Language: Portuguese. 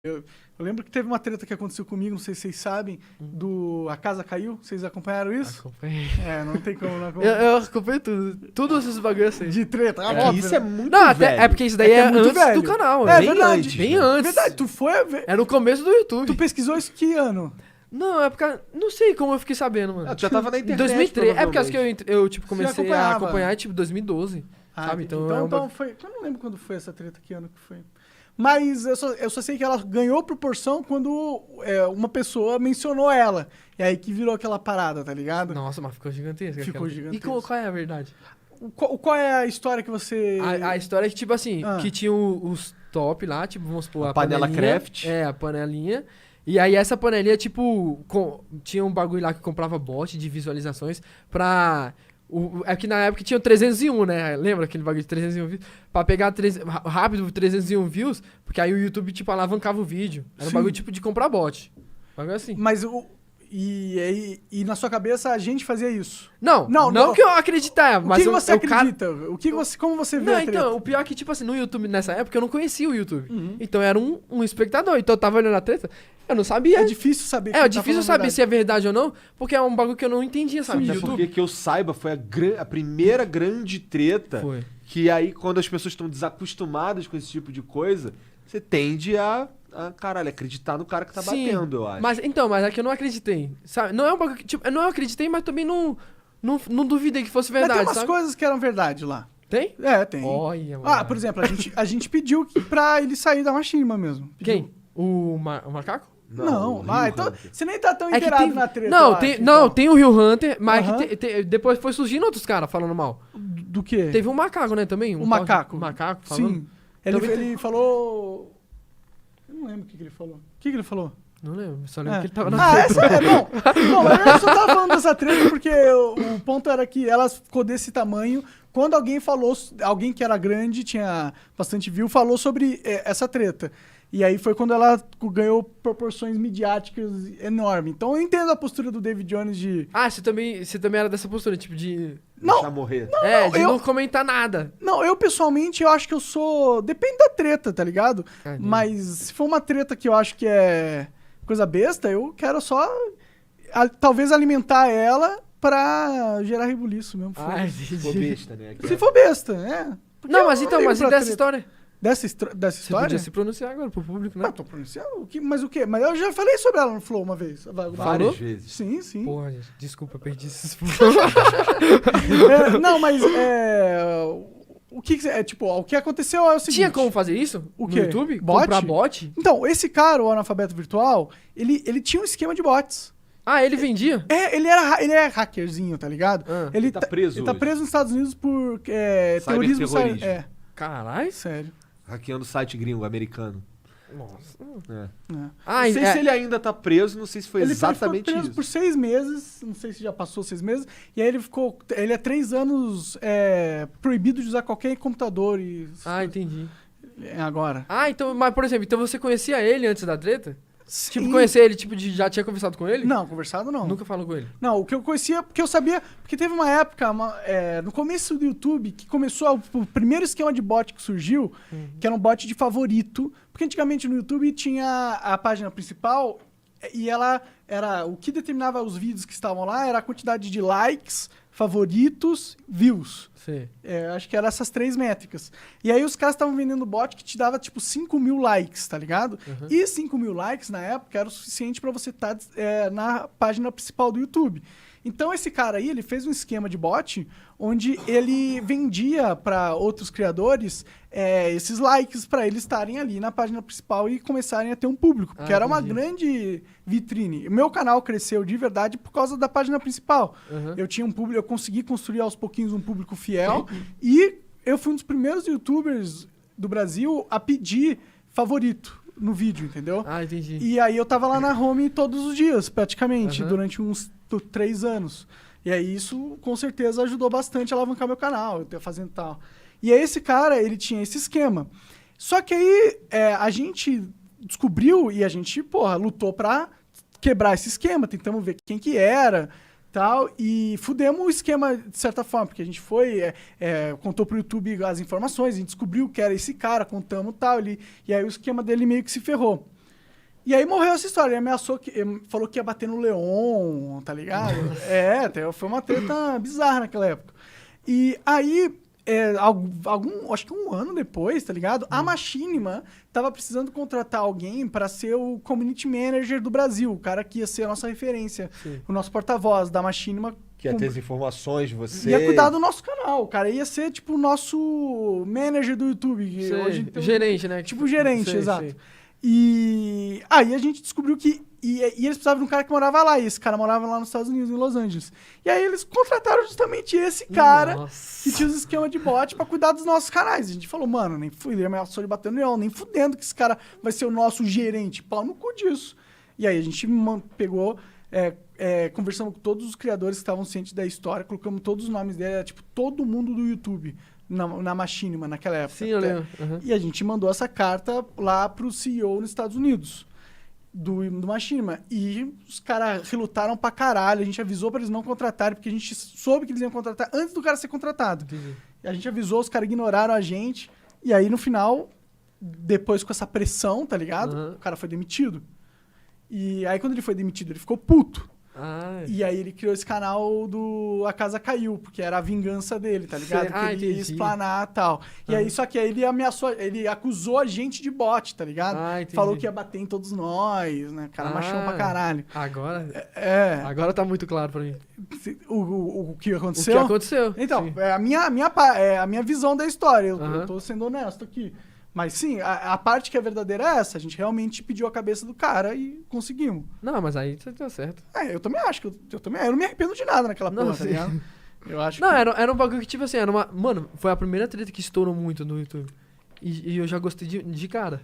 Eu lembro que teve uma treta que aconteceu comigo, não sei se vocês sabem, do A Casa Caiu. Vocês acompanharam isso? Acompanhei. Não tem como não acompanhar. Eu acompanhei tudo. Todos esses bagulhos assim. De treta, É que isso é né? muito Não, velho. até, é porque isso daí É que é, muito antes velho. do canal. É bem verdade. antes. Bem antes. Verdade, tu foi a ver. É no começo do YouTube. Tu pesquisou isso que ano? Não, é porque... Não sei como eu fiquei sabendo, mano. Tu já tava na Em internet. 2003. É porque acho que provavelmente. eu tipo, comecei a acompanhava. acompanhar, tipo, 2012. Sabe? Entendi. Então, Então foi... Eu não lembro quando foi essa treta, que ano que foi. Mas eu só sei que ela ganhou proporção quando uma pessoa mencionou ela. E aí que virou aquela parada, tá ligado? Nossa, mas ficou gigantesca. Ficou aquela. gigantesca. E qual é a verdade? Qual é a história que você... A história é que, tipo assim, Ah. que tinha os top lá, tipo, vamos supor, A a panela panelinha. craft. É, a panelinha. E aí essa panelinha, tipo, tinha um bagulho lá que comprava bot de visualizações pra... É que na época tinha 301, né? Lembra aquele bagulho de 301 views? Pra pegar rápido 301 views, porque aí o YouTube, tipo, alavancava o vídeo. Era um Sim. bagulho, tipo, de comprar bot. Bagulho assim. Mas e na sua cabeça a gente fazia isso? Não, Não, não não. que eu acreditar, O mas que você o cara... acredita? Como você vê Não, a treta? então, o pior é que, tipo assim, no YouTube, nessa época, eu não conhecia o YouTube. Uhum. Então, eu era um espectador. Então, eu tava olhando a treta, eu não sabia. É difícil saber. É difícil saber se é verdade ou não, porque é um bagulho que eu não entendia, sabe, Até de porque YouTube. que eu saiba, foi a primeira grande treta. Foi. Que aí, quando as pessoas estão desacostumadas com esse tipo de coisa, você tende a caralho, acreditar no cara que tá Sim, batendo, eu acho. mas é que eu não acreditei, sabe? Não é um bagulho que, tipo, não eu acreditei, mas também não duvidei que fosse Mas verdade, tem umas sabe? coisas que eram verdade lá. Tem? É, tem. Olha, mano. Por exemplo, a gente pediu pra ele sair da machinima mesmo. Pediu. Quem? O macaco? Não. o Rio Então Hunter. você nem tá tão É que inteirado tem... na treta. Não, eu tem, acho, não, então. tem o Rio Hunter, mas Aham. depois foi surgindo outros caras falando mal. Do quê? Teve um macaco, né, também? O macaco. Um macaco falando. Sim. Ele Também falou... Eu não lembro o que ele falou. O que ele falou? Não lembro, só lembro que ele tava na Essa é bom. Não, mas eu só tava falando dessa treta porque o ponto era que ela ficou desse tamanho quando alguém que era grande, tinha bastante view, falou sobre essa treta. E aí foi quando ela ganhou proporções midiáticas enormes. Então eu entendo a postura do David Jones de... Ah, você também era dessa postura, tipo de... Deixar morrer. Não comentar nada. Não, eu pessoalmente, eu acho que eu sou... Depende da treta, tá ligado? Entendi. Mas se for uma treta que eu acho que é coisa besta, eu quero só talvez alimentar ela pra gerar rebuliço mesmo. Ah, foda-se. Ficou entendi. besta, né? Se for besta, Porque Não, eu mas então, ligo mas e pra dessa treta. história? Dessa Você história? podia se pronunciar agora pro público, né? Não, tô pronunciando. Mas o quê? Mas eu já falei sobre ela no Flow uma vez. Várias Falou? vezes. Sim, sim. Porra, gente, desculpa, eu perdi esses... Não, mas o que tipo, o que aconteceu é o seguinte. Tinha como fazer isso? O no quê? YouTube? Bot? Comprar bot? Então, esse cara, o analfabeto virtual, ele tinha um esquema de bots. Ah, ele vendia? Ele é hackerzinho, tá ligado? Ah. Ele Tá preso Ele tá hoje. preso nos Estados Unidos por terrorismo. Cyberterrorismo. Caralho. Sério. Hackeando site gringo, americano. Nossa. É. Ah, Não sei se ele ainda tá preso, não sei se foi Ele exatamente ficou preso isso. por 6 meses, não sei se já passou 6 meses, e aí ele é 3 anos proibido de usar qualquer computador Ah, entendi. agora. Ah, então, mas por exemplo, então você conhecia ele antes da treta? Tipo, Sim. conhecer ele, tipo, já tinha conversado com ele? Não, conversado não. Nunca falou com ele. Não, o que eu conhecia, porque eu sabia, porque teve uma época, no começo do YouTube, que começou o primeiro esquema de bot que surgiu, que era um bot de favorito, porque antigamente no YouTube tinha a página principal e ela era, o que determinava os vídeos que estavam lá era a quantidade de likes, favoritos, views. Sim. Acho que eram essas 3 métricas. E aí os caras estavam vendendo bot que te dava tipo 5.000 likes, tá ligado? Uhum. E 5.000 likes na época era o suficiente pra você estar na página principal do YouTube. Então esse cara aí, ele fez um esquema de bot onde ele vendia pra outros criadores esses likes pra eles estarem ali na página principal e começarem a ter um público. Porque era uma entendi. grande vitrine. O meu canal cresceu de verdade por causa da página principal. Uhum. Eu tinha um público, eu consegui construir aos pouquinhos um público fiel e eu fui um dos primeiros youtubers do Brasil a pedir favorito no vídeo, entendeu? Ah, entendi. E aí eu tava lá na home todos os dias, praticamente, Aham. durante uns 3 anos. E aí isso com certeza ajudou bastante a alavancar meu canal, eu ter fazendo tal. E aí esse cara, ele tinha esse esquema. Só que aí a gente descobriu e a gente, lutou pra quebrar esse esquema, tentamos ver quem que era, tal, e fudemos o esquema de certa forma, porque a gente contou pro YouTube as informações, a gente descobriu que era esse cara, contamos tal, e aí o esquema dele meio que se ferrou. E aí morreu essa história. Ele ameaçou, falou que ia bater no Leon, tá ligado? Até foi uma treta bizarra naquela época. E aí, acho que um ano depois, tá ligado? A Machinima tava precisando contratar alguém pra ser o community manager do Brasil. O cara que ia ser a nossa referência, o nosso porta-voz da Machinima. Que ia ter as informações de você. Ia cuidar do nosso canal. O cara ia ser, tipo, o nosso manager do YouTube. Que hoje tem gerente, né? Tipo, gerente, exato. Sei. E aí a gente descobriu que... E eles precisavam de um cara que morava lá. E esse cara morava lá nos Estados Unidos, em Los Angeles. E aí eles contrataram justamente esse cara que tinha os esquemas de bot pra cuidar dos nossos canais. A gente falou, mano, nem ele ameaçou de bater no leão, nem fudendo que esse cara vai ser o nosso gerente. Pau no cu disso. E aí a gente pegou... conversamos com todos os criadores que estavam cientes da história, colocamos todos os nomes dele, era, tipo, todo mundo do YouTube na Machinima naquela época. Sim, eu lembro. Uhum. E a gente mandou essa carta lá pro CEO nos Estados Unidos do Machinima. E os caras relutaram pra caralho, a gente avisou pra eles não contratarem, porque a gente soube que eles iam contratar antes do cara ser contratado. Entendi. E a gente avisou, os caras ignoraram a gente, e aí no final, depois com essa pressão, tá ligado? Uhum. O cara foi demitido. E aí quando ele foi demitido, ele ficou puto. E aí ele criou esse canal do A Casa Caiu, porque era a vingança dele, tá ligado? Que ele ia explanar e tal. E aí, só que aí ele ameaçou, ele acusou a gente de bot, tá ligado? Falou que ia bater em todos nós, né? Cara machão pra caralho. Agora? Agora tá muito claro pra mim. O que aconteceu? O que aconteceu. Então, é a minha visão da história. Eu tô sendo honesto aqui. Mas sim, a parte que é verdadeira é essa. A gente realmente pediu a cabeça do cara e conseguimos. Não, mas aí você deu certo. Eu também acho que eu não me arrependo de nada naquela porra, tá ligado? Eu acho era um bagulho que, tipo assim, mano, foi a primeira treta que estourou muito no YouTube. E eu já gostei de cara.